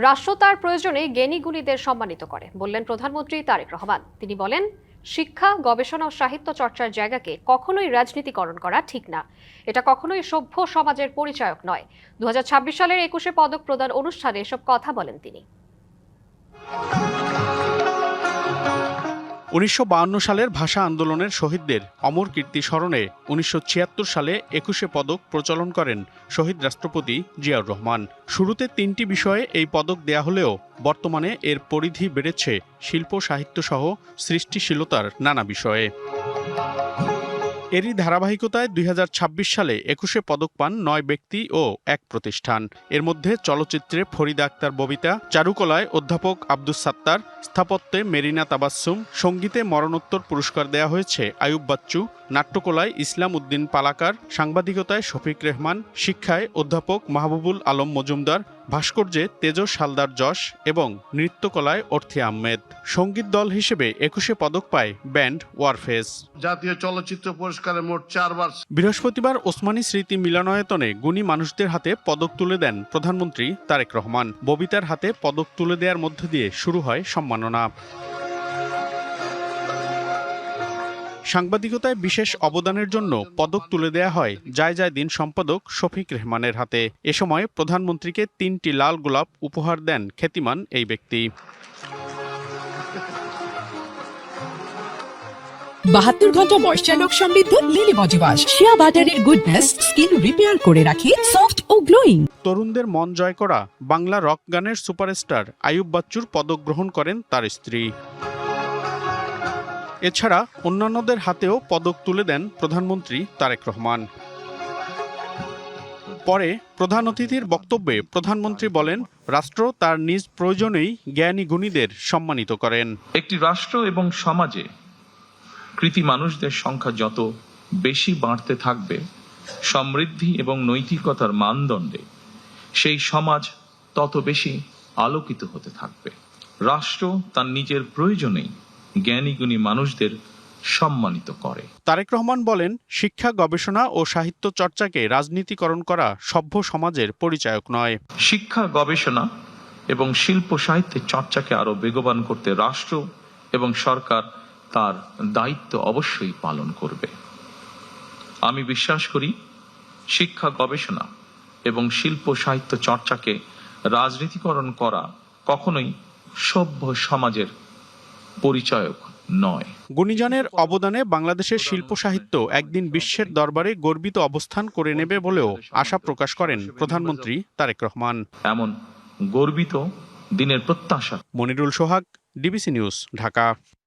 রাষ্ট্র তার প্রয়োজনে জ্ঞানী গুণীদের সম্মানিত করে বললেন প্রধানমন্ত্রী তারেক রহমান। তিনি বলেন, শিক্ষা, গবেষণা ও সাহিত্য চর্চার জায়গাকে কখনোই রাজনীতিকরণ করা ঠিক না। এটা কখনোই সভ্য সমাজের পরিচায়ক নয়। 2026 সালের 21শে পদক প্রদান অনুষ্ঠানে এসব কথা বলেন তিনি। 1952 সালের ভাষা আন্দোলনের শহীদদের অমর কীর্তি স্মরণে 1976 সালে 21শে পদক প্রচলন করেন শহীদ রাষ্ট্রপতি জিয়াউর রহমান। শুরুতে 3টি বিষয়ে এই পদক দেয়া হলেও বর্তমানে এর পরিধি বেড়েছে শিল্প, সাহিত্য সহ সৃষ্টিশীলতার নানা বিষয়ে। এরই ধারাবাহিকতায় 2026 সালে 21শে পদক পান 9 ব্যক্তি ও 1 প্রতিষ্ঠান। এর মধ্যে চলচ্চিত্রে ফরিদা আক্তার ববিতা, চারুকলায় অধ্যাপক আব্দুস সাত্তার, স্থাপত্যে মেরিনা তাবাসসুম, সঙ্গীতে মরণোত্তর পুরস্কার দেয়া হয়েছে আয়ুব বাচ্চু, নাট্যকলায় ইসলাম উদ্দিন পালাকার, সাংবাদিকতায় শফিক রেহমান, শিক্ষায় অধ্যাপক মাহবুবুল আলম মজুমদার, ভাস্কর্যে তেজস হালদার যশ এবং নৃত্যকলায় অর্থী আহমেদ। সঙ্গীত দল হিসেবে 21শে পদক পায় ব্যান্ড ওয়ারফেস। জাতীয় চলচ্চিত্র পুরস্কারে মোট 4 বার। বৃহস্পতিবার ওসমানী স্মৃতি মিলনায়তনে গুণী মানুষদের হাতে পদক তুলে দেন প্রধানমন্ত্রী তারেক রহমান। ববিতার হাতে পদক তুলে দেওয়ার মধ্য দিয়ে শুরু হয় সম্মাননা। সাংবাদিকতায় বিশেষ অবদানের জন্য পদক তুলে দেয়া হয় জায়দিন সম্পাদক শফিক রেহমানের হাতে। এ সময় প্রধানমন্ত্রীকে 3টি লাল গোলাপ উপহার দেন খ্যাতিমান এই ব্যক্তি। 72 ঘন্টা ময়েশ্চার লক সমৃদ্ধ লিলি বডি ওয়াশ, শিয়া বাটারের গুডনেস স্কিন রিপেয়ার করে রাখে সফট ও গ্লোয়িং। তরুণদের মন জয় করা বাংলা রক গানের সুপারস্টার আয়ুব বাচ্চুর পদক গ্রহণ করেন তার স্ত্রী। এছাড়া অন্যান্যদের হাতেও পদক তুলে দেন প্রধানমন্ত্রী তারেক রহমান। পরে প্রধান অতিথির বক্তব্যে প্রধানমন্ত্রী বলেন, রাষ্ট্র তার নিজ প্রয়োজনেই জ্ঞানী গুণীদের সম্মানিত করেন। একটি রাষ্ট্র এবং সমাজে কৃতি মানুষদের সংখ্যা যত বেশি বাড়তে থাকবে, সমৃদ্ধি এবং নৈতিকতার মানদণ্ডে সেই সমাজ তত বেশি আলোকিত হতে থাকবে। রাষ্ট্র তার নিজের প্রয়োজনেই জ্ঞানী গুণী মানুষদের সম্মানিত করে। তারেক রহমান বলেন, শিক্ষা, গবেষণা ও সাহিত্য চর্চাকে রাজনীতিকরণ করা সভ্য সমাজের পরিচায়ক নয়। শিক্ষা, গবেষণা এবং শিল্প সাহিত্যের চর্চাকে আরো বেগবান করতে রাষ্ট্র এবং সরকার তার দায়িত্ব অবশ্যই পালন করবে। আমি বিশ্বাস করি, শিক্ষা, গবেষণা এবং শিল্প সাহিত্য চর্চাকে রাজনীতিকরণ করা কখনোই সভ্য সমাজের পরিচায়ক নয়। গুণীজনের অবদানে বাংলাদেশের শিল্প সাহিত্য একদিন বিশ্বের দরবারে গর্বিত অবস্থান করে নেবে বলেও আশা প্রকাশ করেন প্রধানমন্ত্রী তারেক রহমান। এমন গর্বিত দিনের প্রত্যাশা। মনিরুল সোহাগ, ডিবিসি নিউজ, ঢাকা।